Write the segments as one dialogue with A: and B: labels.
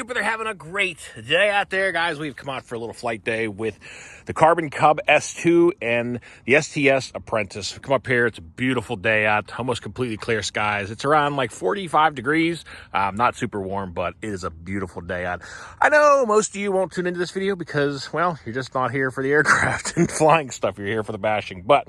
A: hope they're having a great day out there, guys. We've come out for a little flight day with the Carbon Cub S2 and the STS Apprentice. Come up here. It's a beautiful day out, almost completely clear skies. It's around like 45 degrees. Not super warm, but it is a beautiful day out. I know most of you won't tune into this video because, well, you're just not here for the aircraft and flying stuff. You're here for the bashing. But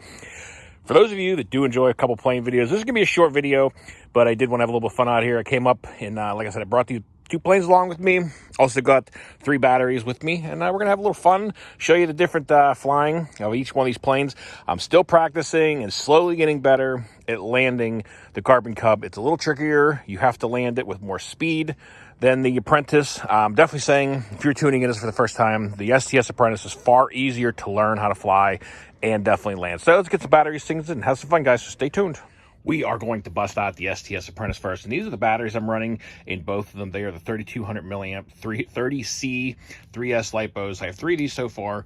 A: for those of you that do enjoy a couple plane videos, this is going to be a short video, but I did want to have a little bit of fun out here. I came up and, like I said, I brought these 2 planes along with me. Also got 3 batteries with me, and we're going to have a little fun, show you the different flying of each one of these planes. I'm still practicing and slowly getting better at landing the Carbon Cub. It's a little trickier. You have to land it with more speed than the Apprentice. I'm definitely saying, if you're tuning in this for the first time, the STS Apprentice is far easier to learn how to fly and definitely land. So let's get the batteries things and have some fun, guys. So stay tuned. We are going to bust out the STS Apprentice first, and these are the batteries I'm running in both of them. They are the 3200 milliamp 30C 3S LiPos. I have 3 of these so far.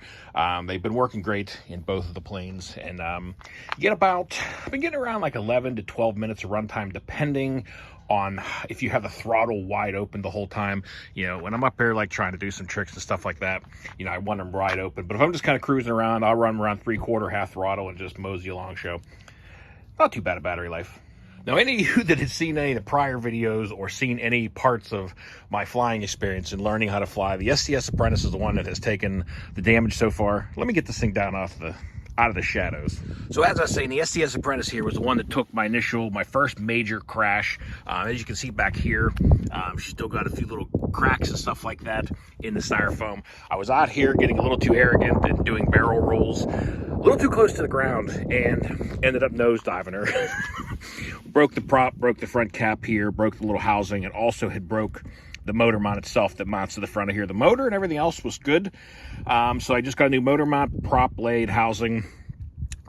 A: They've been working great in both of the planes, and I've been getting around like 11 to 12 minutes of runtime, depending on if you have the throttle wide open the whole time. You know, when I'm up here like trying to do some tricks and stuff like that, you know, I want them wide open. But if I'm just kind of cruising around, I'll run around 3/4 half throttle and just mosey along show. Not too bad a battery life. Now, any of you that have seen any of the prior videos or seen any parts of my flying experience and learning how to fly, the STS Apprentice is the one that has taken the damage so far. Let me get this thing down out of the shadows. So as I was saying, the STS Apprentice here was the one that took my first major crash. As you can see back here, she's still got a few little cracks and stuff like that in the styrofoam. I was out here getting a little too arrogant and doing barrel rolls a little too close to the ground and ended up nosediving her. Broke the prop, broke the front cap here, broke the little housing, and also had broke the motor mount itself that mounts to the front of here. The motor and everything else was good. So I just got a new motor mount, prop blade, housing.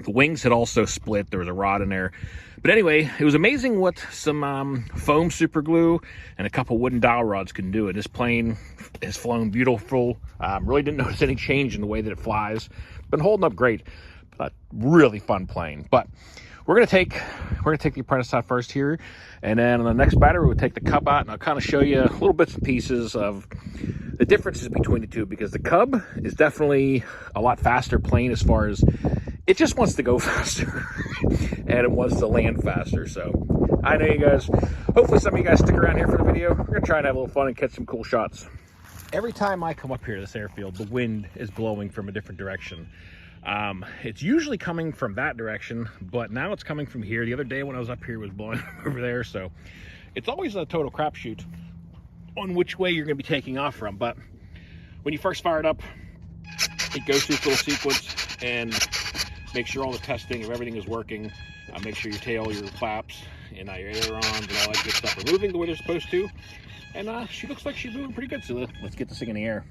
A: The wings had also split. There was a rod in there. But anyway, it was amazing what some foam super glue and a couple wooden dowel rods can do. And this plane has flown beautiful. Really didn't notice any change in the way that it flies. Been holding up great. But really fun plane. But we're gonna take the Apprentice out first here, and then on the next battery we'll take the Cub out, and I'll kind of show you little bits and pieces of the differences between the two, because the Cub is definitely a lot faster plane as far as it just wants to go faster and it wants to land faster. So I know you guys, hopefully some of you guys stick around here for the video. We're gonna try and have a little fun and catch some cool shots. Every time I come up here to this airfield, the wind is blowing from a different direction. It's usually coming from that direction, but now it's coming from here. The other day when I was up here, it was blowing over there. So it's always a total crapshoot on which way you're going to be taking off from. But when you first fire it up, it goes through this little sequence and make sure all the testing of everything is working. Make sure your tail, your flaps, and your ailerons and all that good stuff are moving the way they're supposed to. And she looks like she's moving pretty good. So let's get this thing in the air.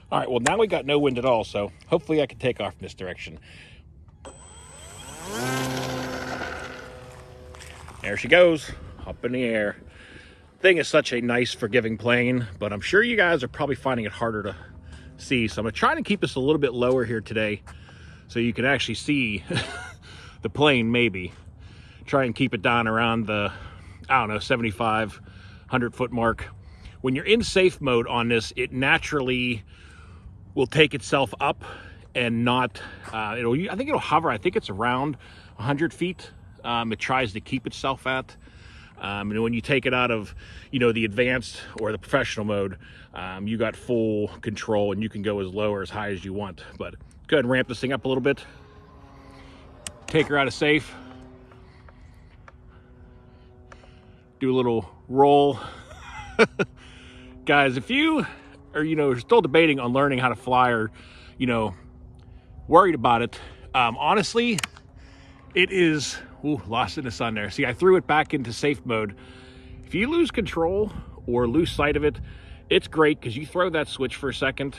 A: All right, well, now we got no wind at all, so hopefully I can take off in this direction. There she goes, up in the air. Thing is such a nice, forgiving plane, but I'm sure you guys are probably finding it harder to see. So I'm gonna try to keep this a little bit lower here today so you can actually see the plane, maybe. Try and keep it down around the, I don't know, 75, 100 foot mark. When you're in safe mode on this, it naturally will take itself up and not, I think it'll hover. I think it's around 100 feet. It tries to keep itself at. And when you take it out of, the advanced or the professional mode, you got full control and you can go as low or as high as you want. But go ahead and ramp this thing up a little bit. Take her out of safe. Do a little roll. Guys, if you are, still debating on learning how to fly or, worried about it, honestly, it is, lost in the sun there. See, I threw it back into safe mode. If you lose control or lose sight of it, it's great because you throw that switch for a second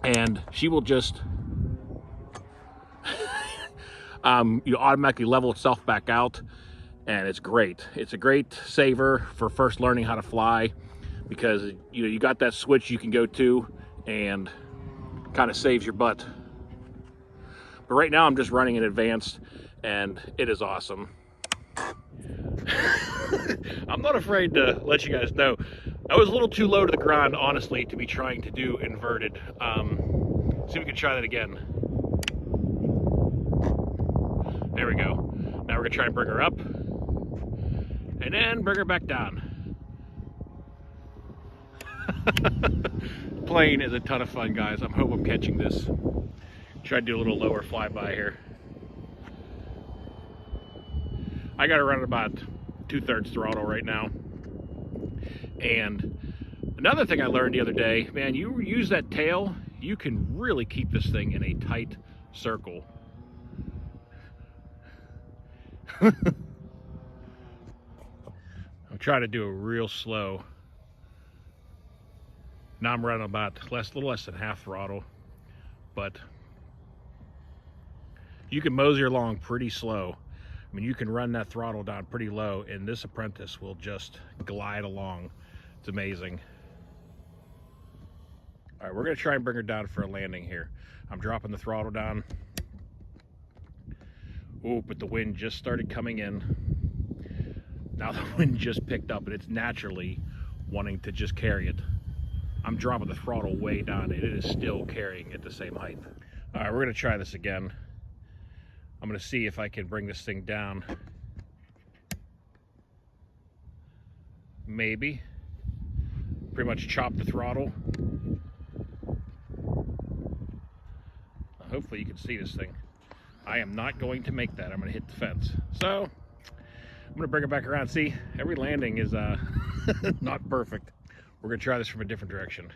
A: and she will just, automatically level itself back out, and it's great. It's a great saver for first learning how to fly, because you got that switch you can go to and kind of saves your butt. But right now I'm just running in advanced and it is awesome. I'm not afraid to let you guys know I was a little too low to the ground, honestly, to be trying to do inverted. See if we can try that again. There we go. Now we're gonna try and bring her up, and then bring her back down. Plane is a ton of fun, guys. I hope I'm catching this. Try to do a little lower flyby here. I got to run about 2/3 throttle right now. And another thing I learned the other day, man, you use that tail, you can really keep this thing in a tight circle. I'm trying to do it real slow. Now I'm running about a little less than half throttle, but you can mosey along pretty slow. I mean, you can run that throttle down pretty low, and this Apprentice will just glide along. It's amazing. All right, we're gonna try and bring her down for a landing here. I'm dropping the throttle down. Oh, but the wind just started coming in. Now the wind just picked up, and it's naturally wanting to just carry it. I'm dropping the throttle way down, and it is still carrying at the same height. All right, we're gonna try this again. I'm gonna see if I can bring this thing down. Maybe. Pretty much chop the throttle. Hopefully you can see this thing. I am not going to make that. I'm gonna hit the fence. So, I'm gonna bring it back around. See, every landing is not perfect. We're gonna try this from a different direction.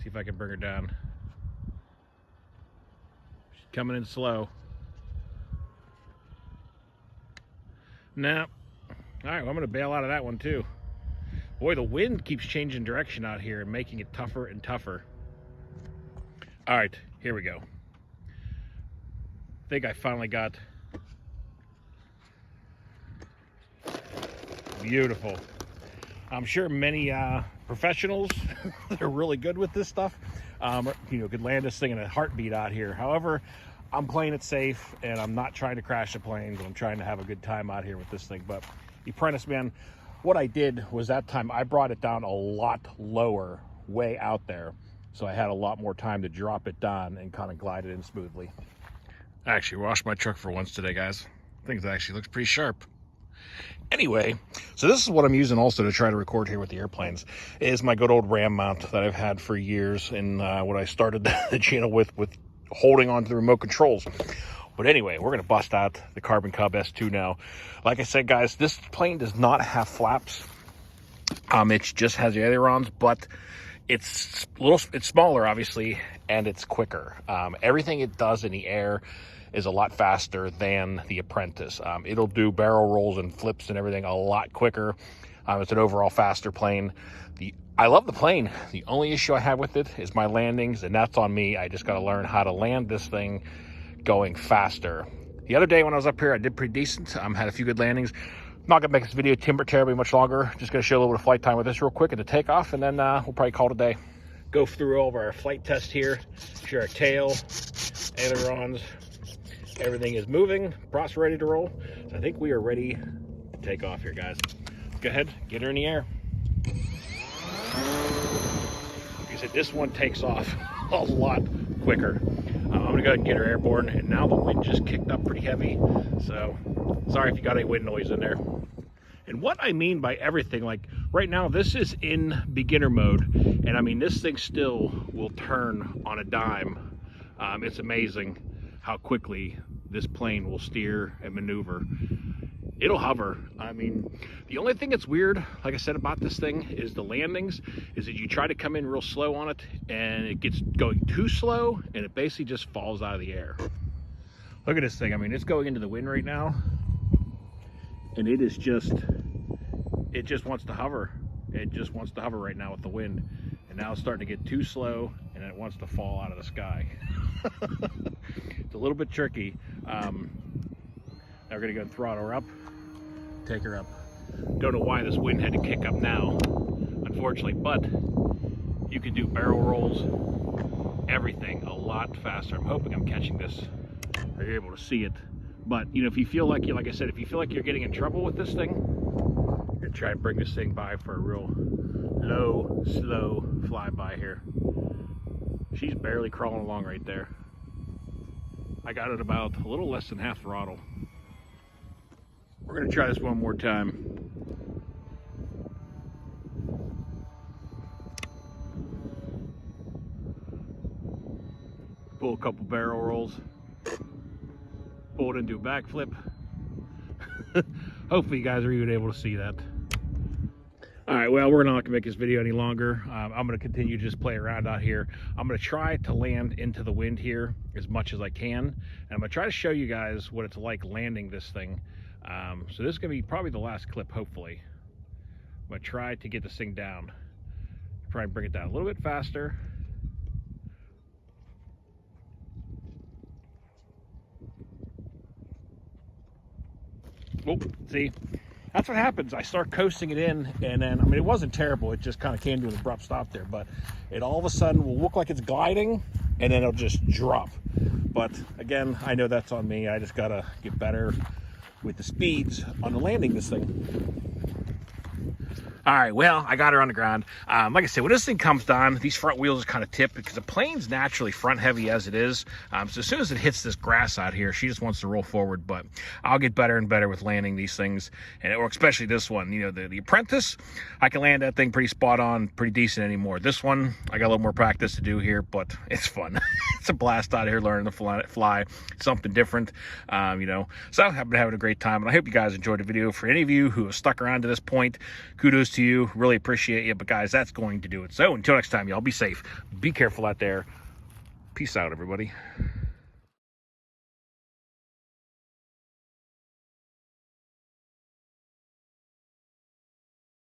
A: See if I can bring her down. She's coming in slow. Nah. All right, well, I'm gonna bail out of that one too. Boy, the wind keeps changing direction out here and making it tougher and tougher. All right, here we go. I think I finally got. Beautiful. I'm sure many professionals that are really good with this stuff, could land this thing in a heartbeat out here. However, I'm playing it safe, and I'm not trying to crash the planes. I'm trying to have a good time out here with this thing. But Apprentice, man, what I did was that time I brought it down a lot lower, way out there, so I had a lot more time to drop it down and kind of glide it in smoothly. I actually washed my truck for once today, guys. Things actually looks pretty sharp. Anyway, so this is what I'm using also to try to record here with the airplanes, is my good old RAM mount that I've had for years, and what I started the channel with holding on to the remote controls. But anyway, we're going to bust out the Carbon Cub S2 now. Like I said, guys, this plane does not have flaps. It just has the ailerons, but it's smaller, obviously, and it's quicker. Everything it does in the air is a lot faster than the Apprentice. It'll do barrel rolls and flips and everything a lot quicker. It's an overall faster plane. I love the plane. The only issue I have with it is my landings, and that's on me. I just got to learn how to land this thing going faster. The other day when I was up here, I did pretty decent. Had a few good landings. I'm not gonna make this video terribly much longer. Just gonna show a little bit of flight time with this real quick at the takeoff, and then we'll probably call it a day. Go through all of our flight test here. Sure, our tail, ailerons, everything is moving. Props ready to roll. So I think we are ready to take off here, guys. Go ahead, get her in the air. Like I said, this one takes off a lot quicker. I'm gonna go ahead and get her airborne, and now the wind just kicked up pretty heavy, so sorry if you got any wind noise in there. And what I mean by everything, like right now this is in beginner mode, and I mean this thing still will turn on a dime. It's amazing how quickly this plane will steer and maneuver. It'll hover. I mean, the only thing that's weird, like I said, about this thing is the landings, is that you try to come in real slow on it and it gets going too slow and it basically just falls out of the air. Look at this thing. I mean, it's going into the wind right now and it just wants to hover. It just wants to hover right now with the wind. And now it's starting to get too slow and it wants to fall out of the sky. It's a little bit tricky. Now we're gonna go and throttle her up, take her up. Don't know why this wind had to kick up now, unfortunately, but you can do barrel rolls, everything a lot faster. I'm hoping I'm catching this, or you're able to see it. But you know, if you feel like like I said, if you feel like you're getting in trouble with this thing, Try to bring this thing by for a real low, slow flyby here. She's barely crawling along right there. I got it about a little less than half throttle. We're gonna try this one more time. Pull a couple barrel rolls. Pull it into a backflip. Hopefully you guys are even able to see that. All right, well, we're not gonna make this video any longer. I'm gonna continue to just play around out here. I'm gonna try to land into the wind here as much as I can. And I'm gonna try to show you guys what it's like landing this thing. So this is gonna be probably the last clip, hopefully. I'm gonna try to get this thing down. Try and bring it down a little bit faster. Oh, see? That's what happens. I start coasting it in, and then, I mean, it wasn't terrible. It just kind of came to an abrupt stop there, but it all of a sudden will look like it's gliding, and then it'll just drop. But again, I know that's on me. I just got to get better with the speeds on the landing this thing. All right, well, I got her on the ground. Like I said, when this thing comes down, these front wheels are kind of tipped because the plane's naturally front heavy as it is. So as soon as it hits this grass out here, she just wants to roll forward. But I'll get better and better with landing these things, or especially this one. You know, the Apprentice, I can land that thing pretty spot on, pretty decent anymore. This one, I got a little more practice to do here, but it's fun. It's a blast out here learning to fly. It's something different, you know. So I've been having a great time, and I hope you guys enjoyed the video. For any of you who have stuck around to this point, kudos to you. Really appreciate you. But guys, that's going to do it. So until next time, y'all, be safe, be careful out there. Peace out, everybody.